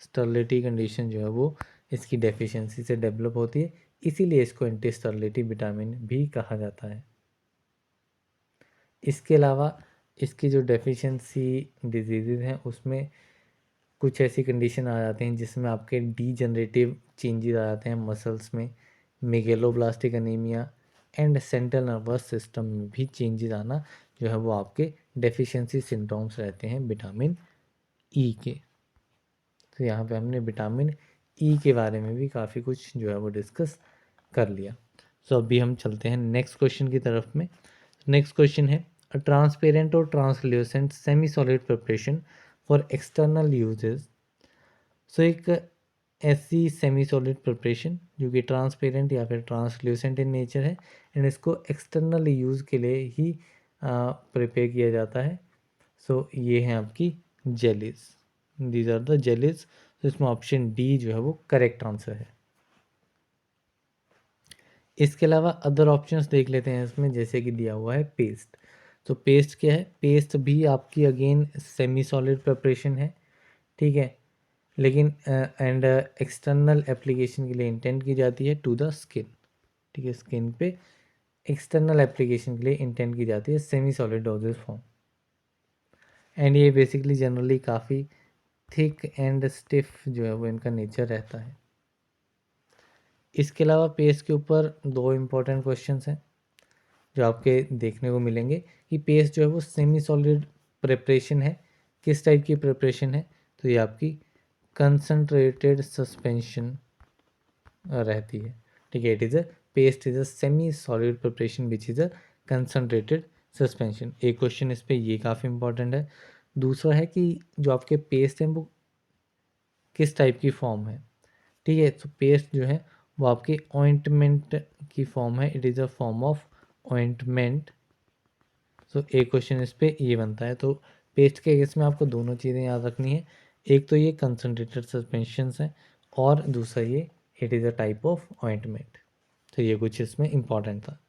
स्टर्लिटी कंडीशन जो है वो इसकी डेफिशिएंसी से डेवलप होती है, इसीलिए इसको एंटी स्टर्लिटी विटामिन भी कहा जाता है। इसके अलावा इसकी जो डेफिशिएंसी डिजीज़ हैं उसमें कुछ ऐसी कंडीशन आ जाती हैं जिसमें आपके डीजनरेटिव चेंजेस आ जाते हैं मसल्स में, megaloblastic anaemia and central nervous system में भी चेंजेस आना जो है वो आपके डेफिशिएंसी सिम्टम्स रहते हैं विटामिन ई के। तो यहाँ पे हमने विटामिन ई के बारे में भी काफ़ी कुछ जो है वो डिस्कस कर लिया। सो अभी हम चलते हैं नेक्स्ट क्वेश्चन की तरफ में। नेक्स्ट क्वेश्चन है अ ट्रांसपेरेंट और translucent semi solid preparation for external uses. So एक ऐसी सेमी सॉलिड प्रिपरेशन जो कि ट्रांसपेरेंट या फिर ट्रांसल्यूसेंट इन नेचर है एंड इसको एक्सटर्नल यूज़ के लिए ही प्रिपेयर किया जाता है। सो ये हैं आपकी jellies, these are the jellies. तो इसमें ऑप्शन डी जो है वो करेक्ट आंसर है। इसके अलावा अदर ऑप्शंस देख लेते हैं इसमें, जैसे कि दिया हुआ है पेस्ट। तो पेस्ट क्या है, पेस्ट भी आपकी अगेन सेमी सॉलिड प्रिपरेशन है। ठीक है, लेकिन एंड एक्सटर्नल एप्लीकेशन के लिए इंटेंट की जाती है टू द स्किन। ठीक है, स्किन पे एक्सटर्नल एप्लीकेशन के लिए इंटेंट की जाती है semi solid doses form. And ये बेसिकली जनरली काफ़ी थिक एंड स्टिफ जो है वो इनका नेचर रहता है। इसके अलावा पेस्ट के ऊपर दो इम्पोर्टेंट क्वेश्चंस हैं जो आपके देखने को मिलेंगे कि पेस्ट जो है वो सेमी सॉलिड प्रिपरेशन है, किस टाइप की प्रिपरेशन है, तो ये आपकी कंसनट्रेटेड सस्पेंशन रहती है। ठीक है, it is a paste is a semi solid preparation which is a concentrated suspension. एक क्वेश्चन इस पे ये काफ़ी इंपॉर्टेंट है। दूसरा है कि जो आपके पेस्ट हैं वो किस टाइप की फॉर्म है। ठीक है, तो पेस्ट जो है वो आपकी ऑइंटमेंट की फॉर्म है, it is a form of ointment. So एक क्वेश्चन इस पे ये बनता है। तो पेस्ट के केस में आपको दोनों चीज़ें याद रखनी है, एक तो ये कंसनट्रेटेड सस्पेंशंस है और दूसरा ये it is a type of ointment. तो ये कुछ इसमें इम्पॉर्टेंट था।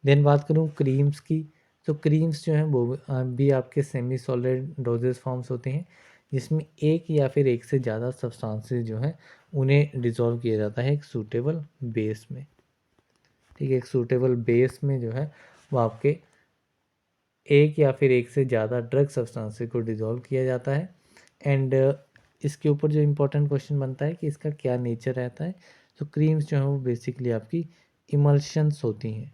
देन बात करूँ क्रीम्स की, तो क्रीम्स जो हैं वो भी आपके सेमी सॉलिड डोजेज फॉर्म्स होते हैं जिसमें एक या फिर एक से ज़्यादा सब्सटेंसेस जो हैं उन्हें डिज़ोल्व किया जाता है एक सूटेबल बेस में। ठीक है, एक सूटेबल बेस में जो है वो आपके एक या फिर एक से ज़्यादा ड्रग सब्सटेंसेस को डिज़ोल्व किया जाता है। एंड इसके ऊपर जो इम्पोर्टेंट क्वेश्चन बनता है कि इसका क्या नेचर रहता है। तो क्रीम्स जो है वो बेसिकली आपकी इमल्शंस होती हैं।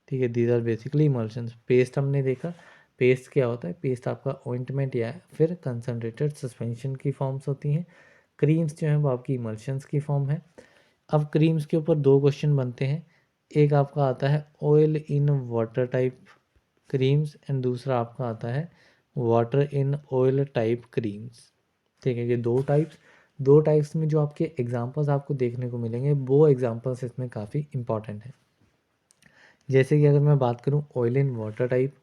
ठीक है, these are basically emulsions. Paste हमने देखा, पेस्ट क्या होता है, पेस्ट आपका ऑइंटमेंट या फिर कंसनट्रेटेड सस्पेंशन की फॉर्म्स होती हैं। क्रीम्स जो हैं वो आपकी इमल्शंस की फॉर्म है। अब क्रीम्स के ऊपर दो क्वेश्चन बनते हैं, एक आपका आता है oil in water type creams and दूसरा आपका आता है water in oil type creams. ठीक है, ये दो टाइप्स में जो आपके एग्जांपल्स आपको देखने को मिलेंगे वो एग्जांपल्स इसमें काफ़ी इंपॉर्टेंट हैं। जैसे कि अगर मैं बात करूं oil in water type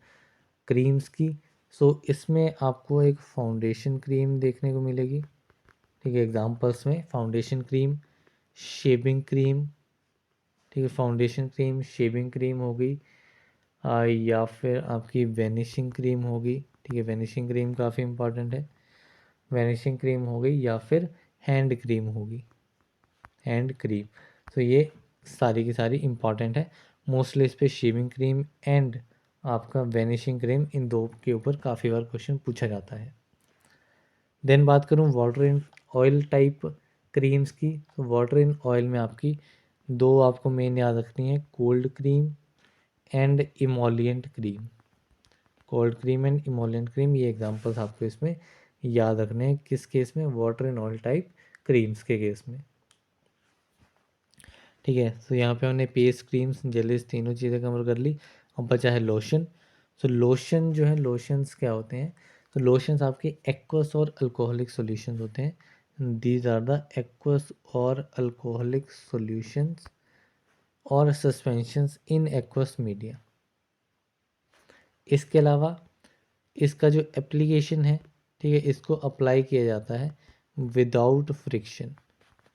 creams की, सो इसमें आपको एक फाउंडेशन क्रीम देखने को मिलेगी। ठीक है, एग्जांपल्स में फाउंडेशन क्रीम, शेविंग क्रीम। ठीक है, फाउंडेशन क्रीम, शेविंग क्रीम हो गई, या फिर आपकी वेनिशिंग क्रीम होगी। ठीक है, वेनिशिंग क्रीम काफ़ी इंपॉर्टेंट है, वेनिशिंग क्रीम हो गई या फिर हैंड क्रीम होगी। And cream. तो ये सारी की सारी इंपॉर्टेंट है। मोस्टली इस पे शेविंग क्रीम एंड आपका वेनिशिंग क्रीम, इन दो के ऊपर काफ़ी बार क्वेश्चन पूछा जाता है। देन बात करूँ water in oil type creams की, तो वाटर इन ऑयल में आपकी दो आपको मेन याद रखनी है, cold cream and emollient cream. Cold cream and emollient cream, ये एग्जांपल्स आपको इसमें याद रखने हैं। किस केस में? Water in oil type creams के केस में। ठीक है, तो यहाँ पे हमने पेस्ट, क्रीम्स, जेलीज तीनों चीज़ें कवर कर ली। अब बचा है लोशन। तो लोशन जो है, लोशंस क्या होते हैं? तो लोशंस आपके एक्वस और अल्कोहलिक सॉल्यूशंस होते हैं। दीज आर द एक्वस और अल्कोहलिक सॉल्यूशंस और सस्पेंशंस इन एक्वस मीडिया। इसके अलावा इसका जो एप्लीकेशन है, ठीक है, इसको अप्लाई किया जाता है विदाउट फ्रिक्शन।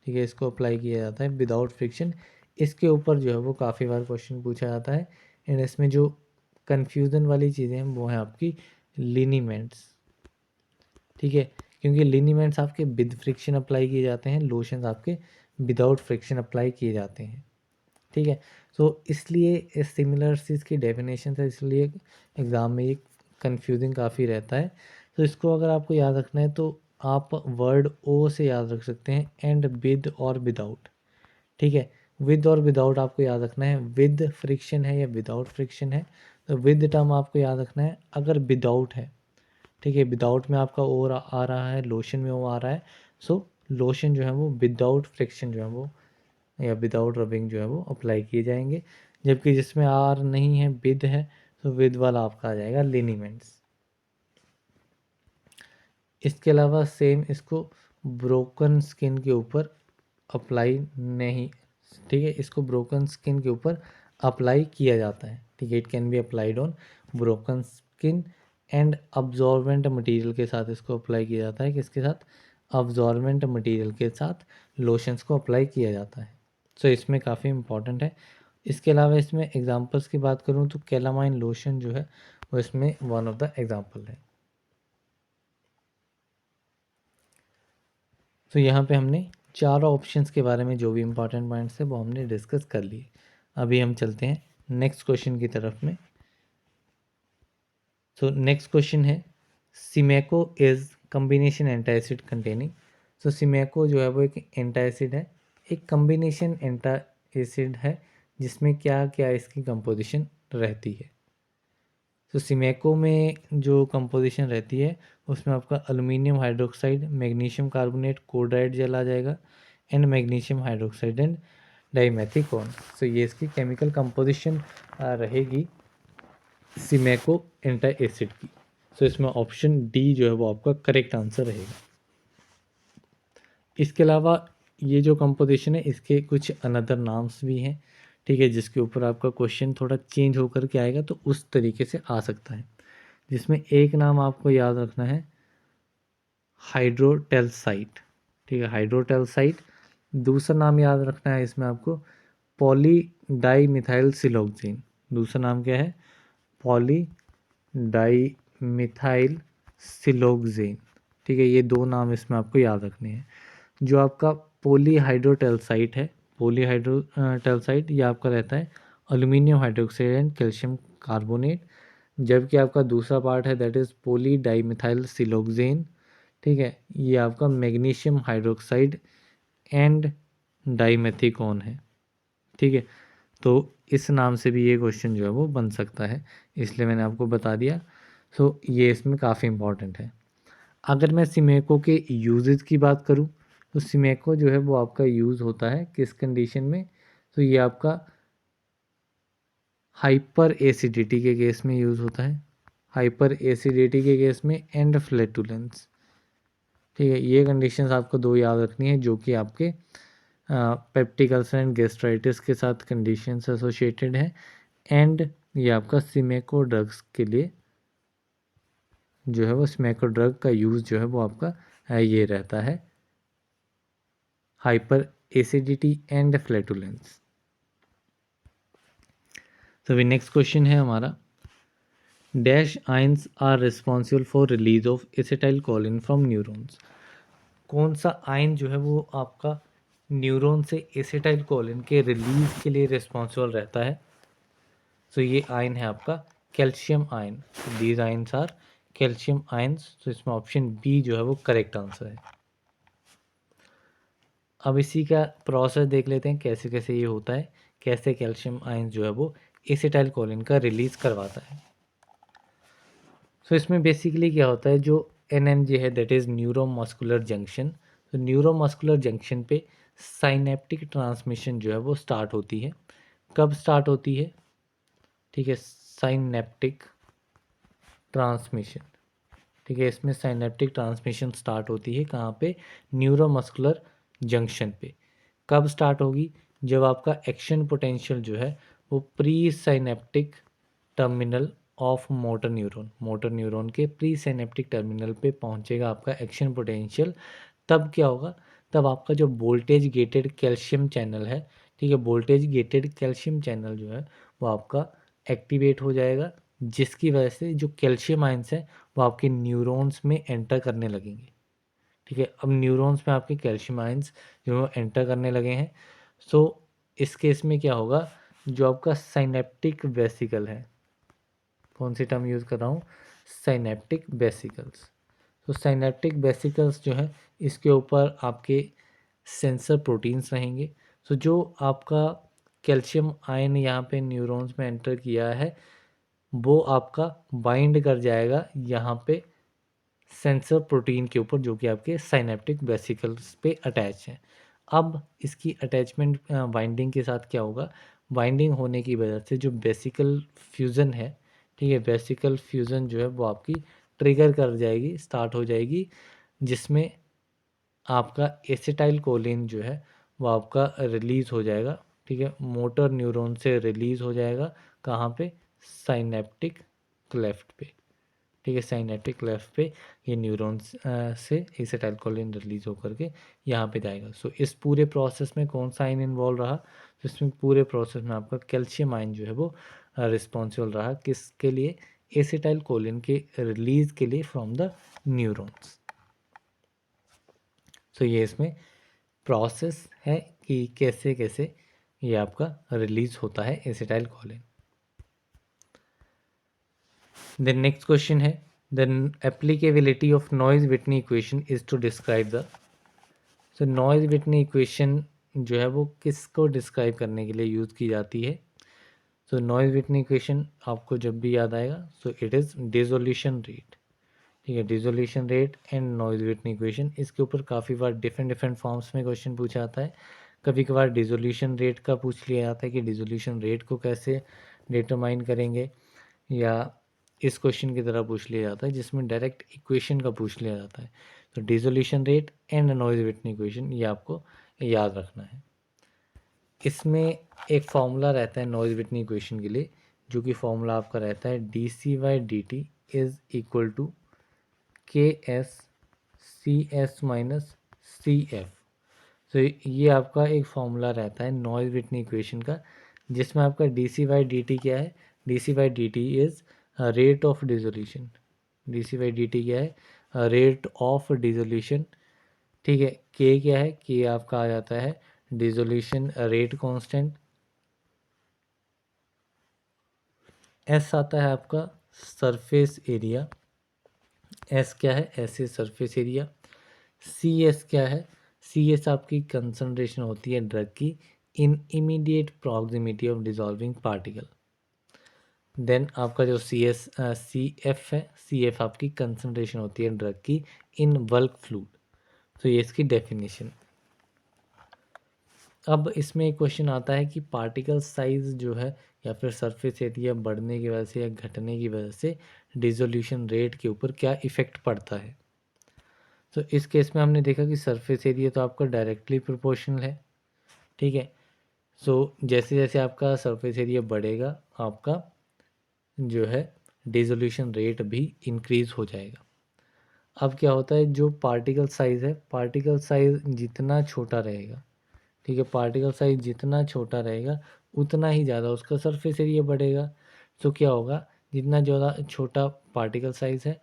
ठीक है, इसको अप्लाई किया जाता है विदाउट फ्रिक्शन। इसके ऊपर जो है वो काफ़ी बार क्वेश्चन पूछा जाता है। एंड इसमें जो कन्फ्यूज़न वाली चीज़ें हैं वो हैं आपकी लिनीमेंट्स। ठीक है, क्योंकि लिनीमेंट्स आपके विद फ्रिक्शन अप्लाई किए जाते हैं, लोशंस आपके विदाउट फ्रिक्शन अप्लाई किए जाते हैं। ठीक है, तो इसलिए सिमिलर चीज़ की डेफिनेशन है, इसलिए एग्ज़ाम में ये कंफ्यूजिंग काफ़ी रहता है। तो इसको अगर आपको याद रखना है तो आप वर्ड ओ से याद रख सकते हैं, एंड विद और विदाउट। ठीक है, विद और विदाउट आपको याद रखना है, विद फ्रिक्शन है या विदाउट फ्रिक्शन है। तो विद टर्म आपको याद रखना है, अगर विदाउट है, ठीक है, विदाउट में आपका ओ आ रहा है, लोशन में ओ आ रहा है, सो लोशन जो है वो विदाउट फ्रिक्शन जो है वो या विदाउट रबिंग जो है वो अप्लाई किए जाएंगे। जबकि जिसमें आर नहीं है, विद है, तो विद वाला आपका आ जाएगा लिनीमेंट्स। इसके अलावा सेम इसको ब्रोकन स्किन के ऊपर अप्लाई नहीं, ठीक है, इसको ब्रोकन स्किन के ऊपर अप्लाई किया जाता है। ठीक है, it can be applied on broken skin and absorbent material के साथ इसको अप्लाई किया जाता है। किसके साथ? अब्जॉर्बेंट मटेरियल के साथ लोशंस को अप्लाई किया जाता है। सो इसमें काफ़ी इंपॉर्टेंट है। इसके अलावा इसमें एग्जांपल्स की बात करूँ तो कैलामाइन लोशन जो है वो इसमें वन ऑफ द एग्जांपल है। तो यहाँ पे हमने चारों ऑप्शंस के बारे में जो भी इंपॉर्टेंट पॉइंट्स है वो हमने डिस्कस कर लिए। अभी हम चलते हैं नेक्स्ट क्वेश्चन की तरफ में। तो नेक्स्ट क्वेश्चन है, सिमेको इज कम्बिनेशन एंटासिड कंटेनिंग। तो सिमेको जो है वो एक एंटासिड है, एक कम्बिनेशन एंटासिड है जिसमें क्या क्या इसकी कंपोजिशन रहती है। तो सिमेको में जो कंपोजिशन रहती है उसमें आपका एल्युमिनियम हाइड्रोक्साइड, मैग्नीशियम कार्बोनेट, कोडाइड जल आ जाएगा, एंड मैग्नीशियम हाइड्रोक्साइड एंड डाइमेथिकॉन। तो ये इसकी केमिकल कंपोजिशन रहेगी सिमेको एंटा एसिड की। तो इसमें ऑप्शन डी जो है वो आपका करेक्ट आंसर रहेगा। इसके अलावा ये जो कंपोजिशन है इसके कुछ अनदर नाम्स भी हैं, ठीक है, जिसके ऊपर आपका क्वेश्चन थोड़ा चेंज होकर के आएगा तो उस तरीके से आ सकता है। जिसमें एक नाम आपको याद रखना है हाइड्रोटेल्साइट। ठीक है, हाइड्रोटेल्साइट। दूसरा नाम याद रखना है इसमें आपको पॉली डाई मिथाइल सिलोक्सेन। दूसरा नाम क्या है? Poly di methyl siloxane. ठीक है, ये दो नाम इसमें आपको याद रखने हैं। जो आपका पॉलीहाइड्रोटेल्साइट है, पॉलीहाइड्रोटेल्साइट, ये आपका रहता है aluminium hydroxide and calcium carbonate. जबकि आपका दूसरा पार्ट है that is poly dimethyl siloxane. ठीक है, ये आपका मैग्नीशियम हाइड्रोक्साइड एंड डाईमेथिकॉन है। ठीक है, तो इस नाम से भी ये क्वेश्चन जो है वो बन सकता है, इसलिए मैंने आपको बता दिया। सो ये इसमें काफ़ी इंपॉर्टेंट है। अगर मैं सिमेको के यूजेस की बात करूं तो सिमेको जो है वो आपका यूज़ होता है किस कंडीशन में? तो ये आपका हाइपर एसिडिटी के केस में यूज़ होता है, हाइपर एसिडिटी के केस में एंड फ्लैटुलेंस। ठीक है, ये कंडीशंस आपको दो याद रखनी है जो कि आपके पेप्टिक अल्सर एंड गैस्ट्राइटिस के साथ कंडीशंस एसोसिएटेड हैं। एंड ये आपका सिमेको ड्रग्स के लिए जो है वो सिमेको ड्रग का यूज़ जो है वो आपका ये रहता है हाइपर एसिडिटी एंड फ्लैटुलेंस। तो भी नेक्स्ट क्वेश्चन है हमारा, dash ions are responsible for release of acetylcholine from neurons. कौन सा आयन जो है वो आपका न्यूरॉन से एसिटाइल कोलिन के रिलीज के लिए रिस्पॉन्सिबल रहता है। तो ये आयन है आपका calcium ion. These ions are calcium ions. तो इसमें ऑप्शन बी जो है वो करेक्ट आंसर है। अब इसी का प्रोसेस देख लेते हैं कैसे कैसे ये होता है, कैसे कैल्शियम आयन जो है वो एसिटाइल कोलिन का रिलीज करवाता है। तो इसमें बेसिकली क्या होता है, जो एनएमजे है दैट इज़ न्यूरोमस्कुलर जंक्शन। तो न्यूरोमस्कुलर जंक्शन पे साइनेप्टिक ट्रांसमिशन जो है वो स्टार्ट होती है। कब स्टार्ट होती है? ठीक है, साइनेप्टिक ट्रांसमिशन। ठीक है, इसमें साइनेप्टिक ट्रांसमिशन स्टार्ट होती है कहाँ पे? न्यूरोमस्कुलर जंक्शन पे। कब स्टार्ट होगी? जब आपका एक्शन पोटेंशियल जो है वो pre synaptic terminal of motor neuron के प्री साइनेप्टिक टर्मिनल पे पहुंचेगा आपका एक्शन पोटेंशियल। तब क्या होगा? तब आपका जो वोल्टेज गेटेड कैल्शियम चैनल है, ठीक है, वोल्टेज गेटेड कैल्शियम चैनल जो है वो आपका एक्टिवेट हो जाएगा, जिसकी वजह से जो कैल्शियम आयंस है वो आपके न्यूरॉन्स में एंटर करने लगेंगे। ठीक है, अब न्यूरॉन्स में आपके कैल्शियम आयंस जो एंटर करने लगे हैं। सो इस केस में क्या होगा, जो आपका साइनेप्टिक वेसिकल है, कौन सी टर्म यूज़ कर रहा हूँ? Synaptic vesicles. तो साइनेप्टिक वेसिकल्स जो है इसके ऊपर आपके सेंसर प्रोटीन्स रहेंगे। तो जो आपका कैल्शियम आयन यहाँ पे न्यूरॉन्स में एंटर किया है वो आपका बाइंड कर जाएगा यहाँ पे सेंसर प्रोटीन के ऊपर, जो कि आपके साइनेप्टिक वेसिकल्स पे अटैच है। अब इसकी अटैचमेंट बाइंडिंग के साथ क्या होगा, बाइंडिंग होने की वजह से जो वेसिकल फ्यूज़न है, ठीक है, वेसिकल फ्यूज़न जो है वो आपकी ट्रिगर कर जाएगी, स्टार्ट हो जाएगी, जिसमें आपका एसिटाइल कोलिन जो है वो आपका रिलीज़ हो जाएगा। ठीक है, मोटर न्यूरॉन से रिलीज़ हो जाएगा कहाँ पे? साइनेप्टिक क्लेफ्ट पे। ठीक है, साइनेप्टिक क्लेफ्ट पे ये न्यूरॉन्स से एसिटाइलकोलिन रिलीज होकर के यहाँ पे जाएगा। सो इस पूरे प्रोसेस में कौन सा आयन इन्वॉल्व रहा? तो इसमें पूरे प्रोसेस में आपका कैल्शियम आयन जो है वो रिस्पॉन्सिबल रहा, किसके लिए? एसिटाइलकोलिन के रिलीज के लिए फ्रॉम द न्यूरॉन्स। सो ये इसमें प्रोसेस है कि कैसे कैसे ये आपका रिलीज होता है एसिटाइलकोलिन। The next question है the applicability of Noyes-Whitney equation is to describe the। so Noyes-Whitney equation जो है वो किसको डिस्क्राइब करने के लिए यूज़ की जाती है? so Noyes-Whitney equation आपको जब भी याद आएगा so it is dissolution rate. ठीक है, dissolution rate and Noyes-Whitney equation, इसके ऊपर काफ़ी बार डिफरेंट फॉर्म्स में क्वेश्चन पूछा जाता है। कभी कभार डिसोल्यूशन रेट का पूछ लिया जाता है कि डिसोल्यूशन रेट को कैसे डिटरमाइन करेंगे, या इस क्वेश्चन की तरह पूछ लिया जाता है जिसमें डायरेक्ट इक्वेशन का पूछ लिया जाता है। तो dissolution rate and noise-Whitney equation ये आपको याद रखना है। इसमें एक फॉर्मूला रहता है नॉइज़-व्हिटनी इक्वेशन के लिए, जो कि फॉर्मूला आपका रहता है D C by D T is equal to K S C S minus C F. तो ये आपका एक फॉर्मूला रहता है नॉइज़-व्हिटनी इक्वेशन का, जिसमें आपका D C by D T क्या है? D C by D T is rate of dissolution. D C by D T क्या है? Rate of dissolution. ठीक है, के क्या है? के आपका आ जाता है डिसोल्यूशन रेट कांस्टेंट। एस आता है आपका सरफेस एरिया। एस क्या है? S is surface area. C S क्या है? सी एस आपकी कंसंट्रेशन होती है ड्रग की in immediate proximity of dissolving particle. Then आपका जो सी एफ है, सी एफ आपकी कंसंट्रेशन होती है ड्रग की इन बल्क फ्लूइड। तो ये इसकी डेफिनेशन। अब इसमें एक क्वेश्चन आता है कि पार्टिकल साइज जो है या फिर सरफेस एरिया बढ़ने की वजह से या घटने की वजह से डिसोल्यूशन रेट के ऊपर क्या इफ़ेक्ट पड़ता है। तो इस केस में हमने देखा कि सरफेस एरिया तो आपका डायरेक्टली प्रोपोर्शनल है। ठीक है, सो जैसे जैसे आपका सरफेस एरिया बढ़ेगा आपका जो है डिसोल्यूशन रेट भी इंक्रीज़ हो जाएगा। अब क्या होता है, जो पार्टिकल साइज़ है, पार्टिकल साइज़ जितना छोटा रहेगा, ठीक है, पार्टिकल साइज़ जितना छोटा रहेगा उतना ही ज़्यादा उसका सरफेस एरिया बढ़ेगा। तो क्या होगा, जितना ज़्यादा छोटा पार्टिकल साइज़ है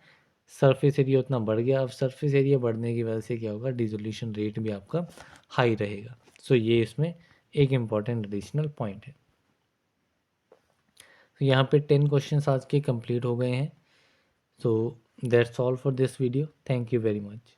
सरफेस एरिया उतना बढ़ गया। अब सरफेस एरिया बढ़ने की वजह से क्या होगा, डिसोल्यूशन रेट भी आपका हाई रहेगा। सो ये इसमें एक इम्पॉर्टेंट एडिशनल पॉइंट है। तो यहाँ पे 10 क्वेश्चंस आज के कंप्लीट हो गए हैं। So that's all for this video. Thank you very much.